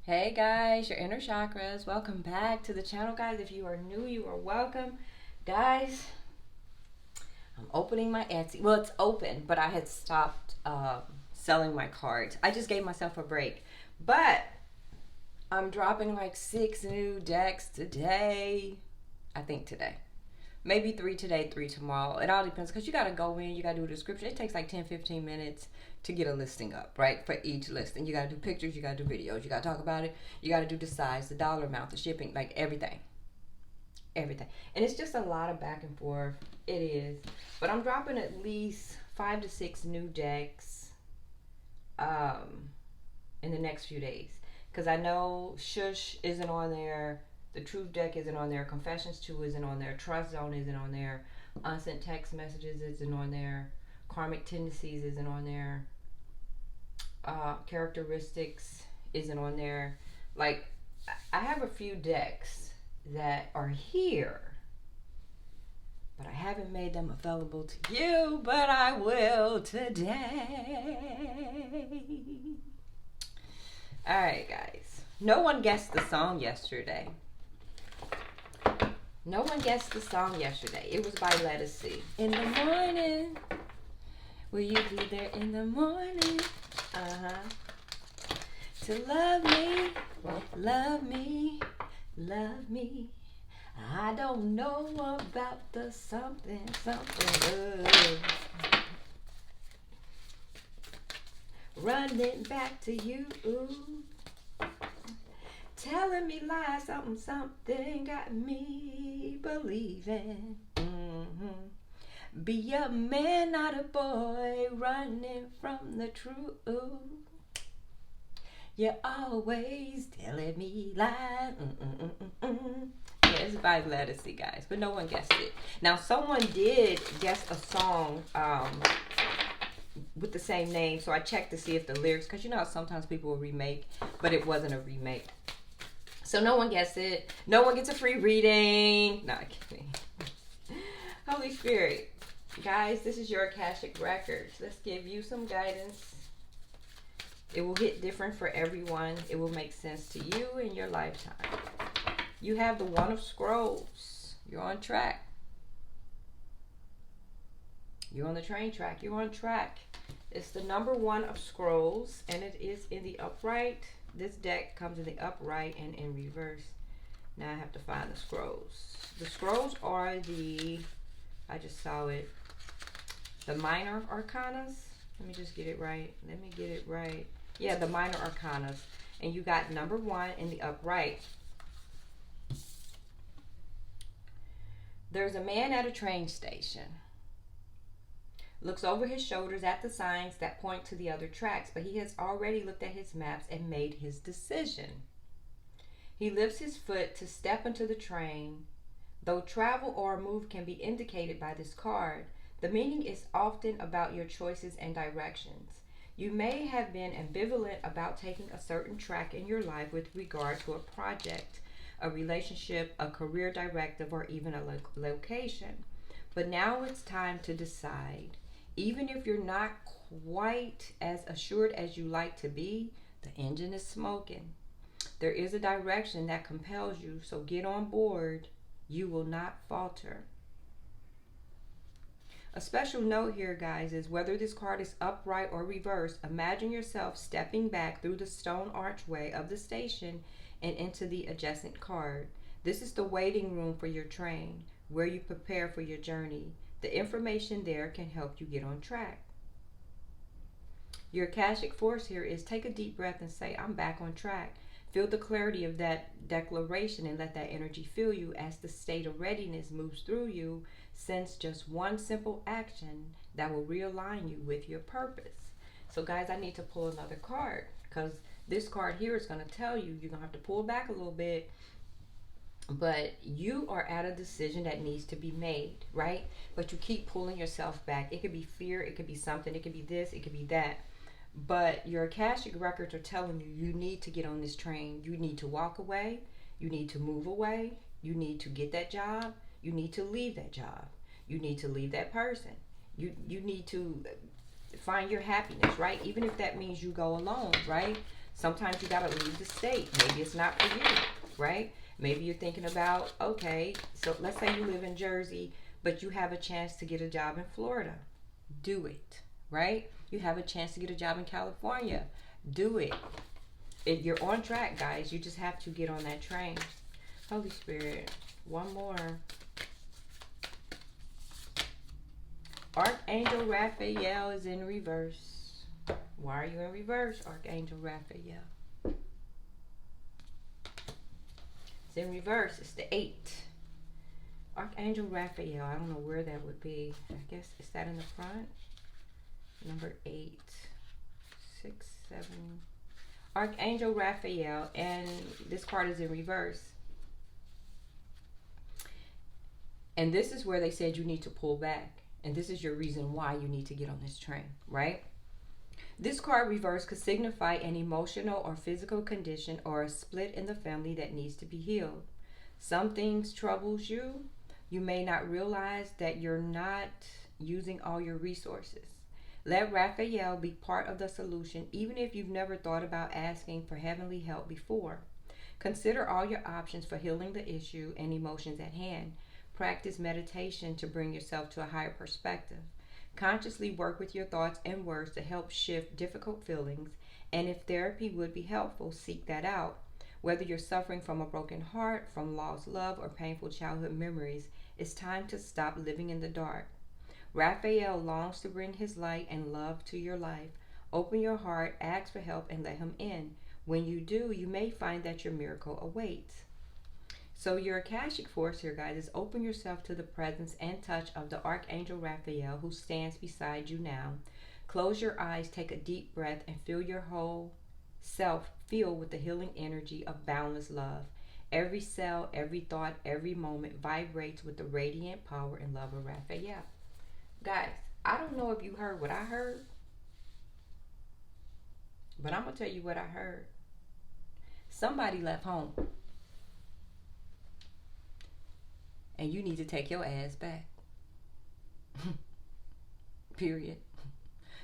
Hey guys, your inner chakras. Welcome back to the channel, guys. If you are new, you are welcome. Guys, I'm opening my Etsy. Well, it's open, but I had stopped selling my cards. I just gave myself a break. But I'm dropping like 6 new decks today. I think today. Maybe 3 today, 3 tomorrow. It all depends because you got to go in, you got to do a description. It takes like 10-15 minutes to get a listing up, right? For each listing. You got to do pictures, you got to do videos, you got to talk about it, you got to do the size, the dollar amount, the shipping, like everything. Everything. And it's just a lot of back and forth. It is. But I'm dropping at least 5 to 6 new decks in the next few days. Because I know Shush isn't on there. The Truth deck isn't on there. Confessions 2 isn't on there. Trust Zone isn't on there. Unsent Text Messages isn't on there. Karmic Tendencies isn't on there. Characteristics isn't on there. Like, I have a few decks that are here, but I haven't made them available to you, but I will today. Alright, guys. No one guessed the song yesterday. No one guessed the song yesterday. It was by Let Us See. In the morning. Will you be there in the morning? To love me, love me, love me. I don't know about the something love. Running back to you. Telling me lies, something got me believing. Be a man, not a boy, running from the truth. You're always telling me lies. Yeah, it's by Let Us See, guys, but no one guessed it. Now, someone did guess a song with the same name, so I checked to see if the lyrics, because you know how sometimes people will remake, but it wasn't a remake. So no one gets it. No one gets a free reading. Not kidding. Holy Spirit. Guys, this is your Akashic Records. Let's give you some guidance. It will hit different for everyone. It will make sense to you in your lifetime. You have the One of Scrolls. You're on track. You're on the train track. You're on track. It's the number 1 of Scrolls, and it is in the upright. This deck comes in the upright and in reverse. Now I have to find the scrolls. The scrolls are the, I just saw it, the minor arcanas. Let me just get it right. Let me get it right. Yeah, the minor arcanas. And you got number 1 in the upright. There's a man at a train station. Looks over his shoulders at the signs that point to the other tracks, but he has already looked at his maps and made his decision. He lifts his foot to step into the train. Though travel or a move can be indicated by this card, the meaning is often about your choices and directions. You may have been ambivalent about taking a certain track in your life with regard to a project, a relationship, a career directive, or even a location. But now it's time to decide. Even if you're not quite as assured as you like to be, the engine is smoking. There is a direction that compels you, so get on board. You will not falter. A special note here, guys, is whether this card is upright or reversed, imagine yourself stepping back through the stone archway of the station and into the adjacent card. This is the waiting room for your train, where you prepare for your journey. The information there can help you get on track. Your Akashic force here is take a deep breath and say, I'm back on track. Feel the clarity of that declaration and let that energy fill you as the state of readiness moves through you. Sense just one simple action that will realign you with your purpose. So guys, I need to pull another card because this card here is going to tell you you're going to have to pull back a little bit. But you are at a decision that needs to be made, right? But you keep pulling yourself back. It could be fear, it could be something, it could be this, it could be that. But your Akashic records are telling you you need to get on this train. You need to walk away. You need to move away. You need to get that job. You need to leave that job. You need to leave that person. You need to find your happiness, right? Even if that means you go alone, right? Sometimes you got to leave the state. Maybe it's not for you, right? Maybe you're thinking about, okay, so let's say you live in Jersey, but you have a chance to get a job in Florida. Do it, right? You have a chance to get a job in California. Do it. You're on track, guys. You just have to get on that train. Holy Spirit, one more. Archangel Raphael is in reverse. Why are you in reverse, Archangel Raphael? It's in reverse. It's the 8. Archangel Raphael. I don't know where that would be. I guess, is that in the front? Number 8. 6, 7. Archangel Raphael. And this card is in reverse. And this is where they said you need to pull back. And this is your reason why you need to get on this train, right? This card reverse could signify an emotional or physical condition or a split in the family that needs to be healed. Some things troubles you. You may not realize that you're not using all your resources. Let Raphael be part of the solution, even if you've never thought about asking for heavenly help before. Consider all your options for healing the issue and emotions at hand. Practice meditation to bring yourself to a higher perspective. Consciously work with your thoughts and words to help shift difficult feelings. And if therapy would be helpful, seek that out. Whether you're suffering from a broken heart, from lost love, or painful childhood memories, it's time to stop living in the dark. Raphael longs to bring his light and love to your life. Open your heart, ask for help, and let him in. When you do, you may find that your miracle awaits. So your Akashic force here, guys, is open yourself to the presence and touch of the Archangel Raphael who stands beside you now. Close your eyes, take a deep breath, and feel your whole self filled with the healing energy of boundless love. Every cell, every thought, every moment vibrates with the radiant power and love of Raphael. Guys, I don't know if you heard what I heard, but I'm going to tell you what I heard. Somebody left home. And you need to take your ass back. Period.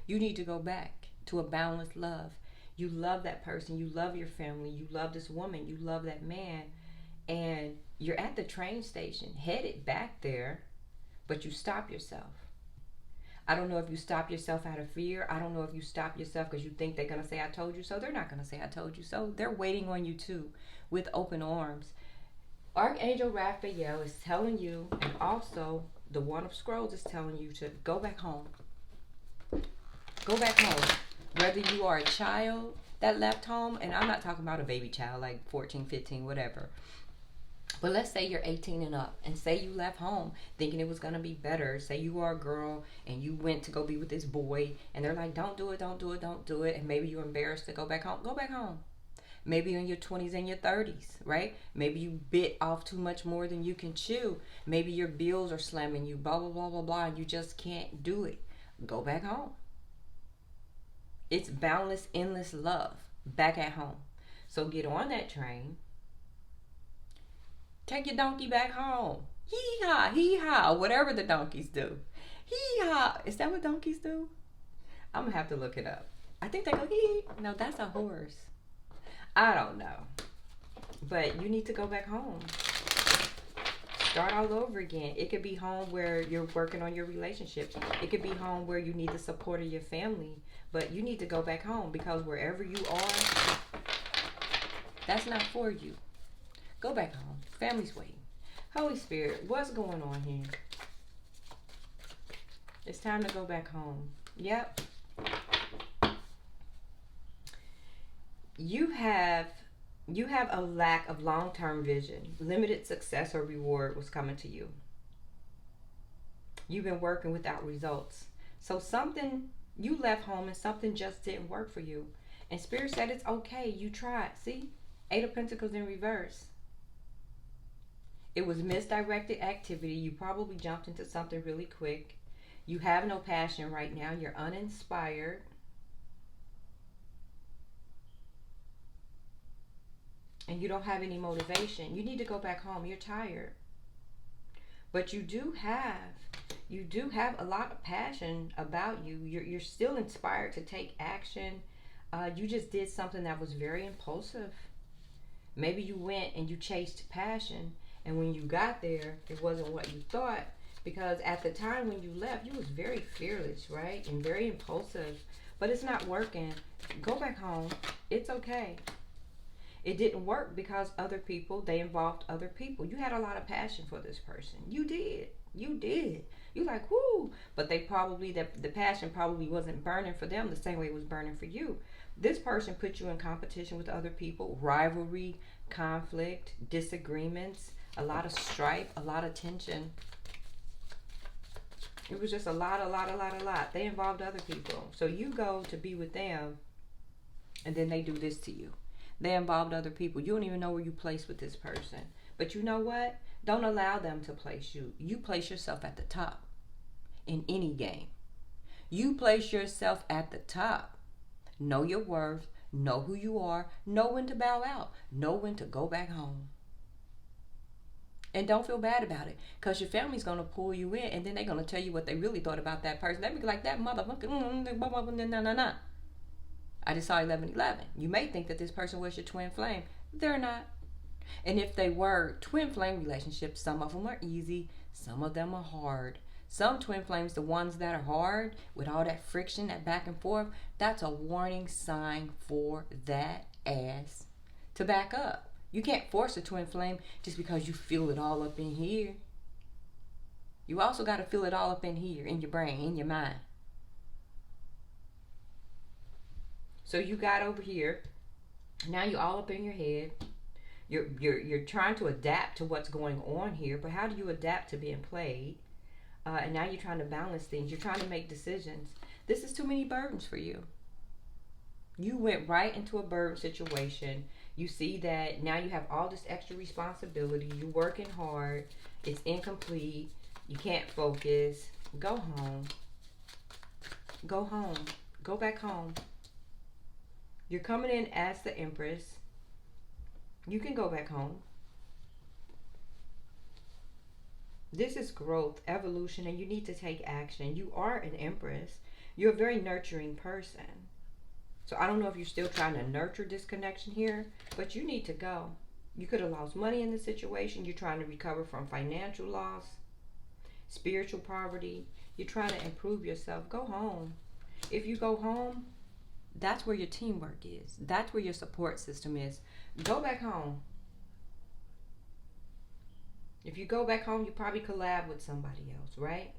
You need to go back to a boundless love. You love that person. You love your family. You love this woman. You love that man. And you're at the train station, headed back there, but you stop yourself. I don't know if you stop yourself out of fear. I don't know if you stop yourself because you think they're going to say, I told you so. They're not going to say, I told you so. They're waiting on you too with open arms. Archangel Raphael is telling you, and also the One of Scrolls is telling you to go back home. Go back home. Whether you are a child that left home, and I'm not talking about a baby child like 14, 15, whatever. But let's say you're 18 and up, and say you left home thinking it was going to be better. Say you are a girl and you went to go be with this boy, and they're like, don't do it, don't do it, don't do it. And maybe you're embarrassed to go back home. Go back home. Maybe you're in your 20s and your 30s, right? Maybe you bit off too much more than you can chew. Maybe your bills are slamming you, blah, blah, blah, blah, blah, and you just can't do it. Go back home. It's boundless, endless love back at home. So get on that train. Take your donkey back home. Hee-haw, hee-haw, whatever the donkeys do. Hee-haw. Is that what donkeys do? I'm going to have to look it up. I think they go hee. No, that's a horse. I don't know. But you need to go back home. Start all over again. It could be home where you're working on your relationships. It could be home where you need the support of your family. But you need to go back home because wherever you are, that's not for you. Go back home. Family's waiting. Holy Spirit, what's going on here? It's time to go back home. Yep. You have a lack of long-term vision. Limited success or reward was coming to you. You've been working without results. So you left home and something just didn't work for you. And Spirit said it's okay. You tried. See? 8 of Pentacles in reverse. It was misdirected activity. You probably jumped into something really quick. You have no passion right now. You're uninspired. And you don't have any motivation. You need to go back home. You're tired. But you do have a lot of passion about you. You're still inspired to take action. You just did something that was very impulsive. Maybe you went and you chased passion, and when you got there, it wasn't what you thought. Because at the time when you left, you was very fearless, right? And very impulsive. But it's not working. Go back home. It's okay. It didn't work because other people, they involved other people. You had a lot of passion for this person. You did. You did. You like, whoo. But they probably, the passion probably wasn't burning for them the same way it was burning for you. This person put you in competition with other people, rivalry, conflict, disagreements, a lot of strife, a lot of tension. It was just a lot. They involved other people. So you go to be with them, and then they do this to you. They involved other people. You don't even know where you place with this person. But you know what? Don't allow them to place you. You place yourself at the top in any game. You place yourself at the top. Know your worth. Know who you are. Know when to bow out. Know when to go back home. And don't feel bad about it, because your family's going to pull you in, and then they're going to tell you what they really thought about that person. They'll be like, that motherfucker, nah. I just saw 1111. You may think that this person was your twin flame. They're not. And if they were twin flame relationships, some of them are easy, some of them are hard. Some twin flames, the ones that are hard, with all that friction, that back and forth, that's a warning sign for that ass to back up. You can't force a twin flame just because you feel it all up in here. You also got to feel it all up in here, in your brain, in your mind. So you got over here. Now you're all up in your head. You're trying to adapt to what's going on here, but how do you adapt to being played? And now you're trying to balance things. You're trying to make decisions. This is too many burdens for you. You went right into a burden situation. You see that now you have all this extra responsibility. You're working hard. It's incomplete. You can't focus. Go home. Go home. Go back home. You're coming in as the Empress. You can go back home. This is growth, evolution, and you need to take action. You are an Empress. You're a very nurturing person. So I don't know if you're still trying to nurture this connection here, but you need to go. You could have lost money in this situation. You're trying to recover from financial loss, spiritual poverty. You're trying to improve yourself. Go home. If you go home, that's where your teamwork is. That's where your support system is. Go back home. If you go back home, you probably collab with somebody else, right?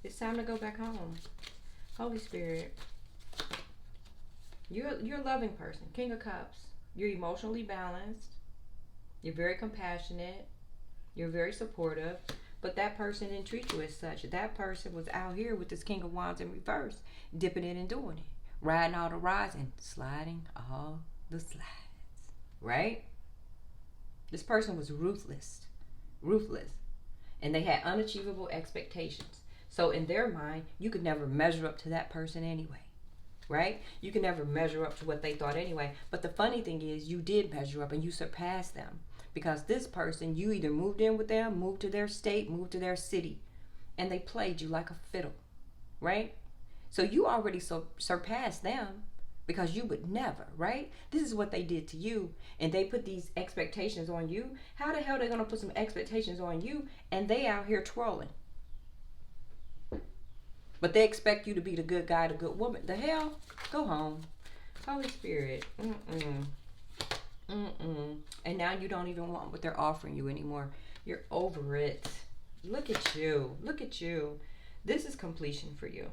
It's time to go back home. Holy Spirit, you're a loving person. King of Cups. You're emotionally balanced. You're very compassionate. You're very supportive. But that person didn't treat you as such. That person was out here with this King of Wands in reverse, dipping in and doing it. Riding all the rides and sliding all the slides. Right? This person was ruthless. And they had unachievable expectations. So in their mind, you could never measure up to that person anyway, right? You can never measure up to what they thought anyway. But the funny thing is, you did measure up and you surpassed them. Because this person, you either moved in with them, moved to their state, moved to their city, and they played you like a fiddle, right? So you already surpassed them because you would never, right? This is what they did to you, and they put these expectations on you. How the hell are they going to put some expectations on you and they out here trolling? But they expect you to be the good guy, the good woman. The hell? Go home. Holy Spirit. And now you don't even want what they're offering you anymore. You're over it. Look at you. Look at you. This is completion for you.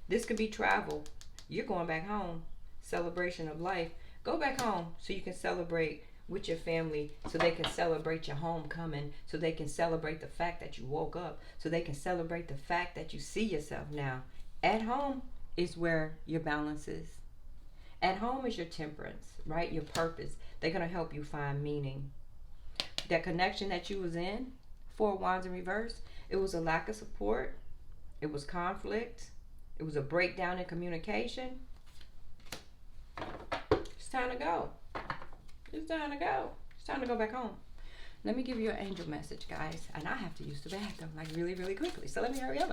This could be travel. You're going back home. Celebration of life. Go back home so you can celebrate with your family, so they can celebrate your homecoming, so they can celebrate the fact that you woke up, so they can celebrate the fact that you see yourself now. At home is where your balance is. At home is your temperance, right? Your purpose. They're going to help you find meaning. That connection that you was in, 4 Wands in reverse, it was a lack of support. It was conflict. It was a breakdown in communication. It's time to go. It's time to go. It's time to go back home. Let me give you an angel message, guys. And I have to use the bathroom like really, really quickly. So let me hurry up.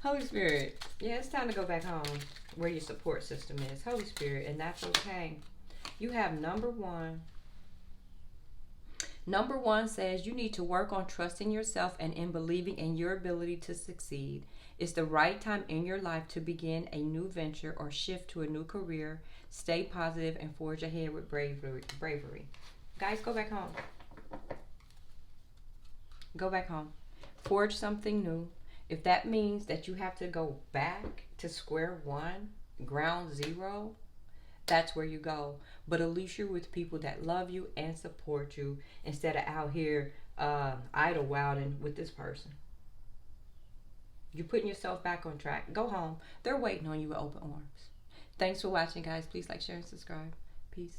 Holy Spirit, yeah, it's time to go back home where your support system is. Holy Spirit, and that's okay. You have number one. Number one says you need to work on trusting yourself and in believing in your ability to succeed. It's the right time in your life to begin a new venture or shift to a new career. Stay positive and forge ahead with bravery. Guys, go back home. Go back home. Forge something new. If that means that you have to go back to square one, ground zero, that's where you go. But at least you're with people that love you and support you instead of out here idle-wilding with this person. You're putting yourself back on track. Go home. They're waiting on you with open arms. Thanks for watching, guys. Please like, share, and subscribe. Peace.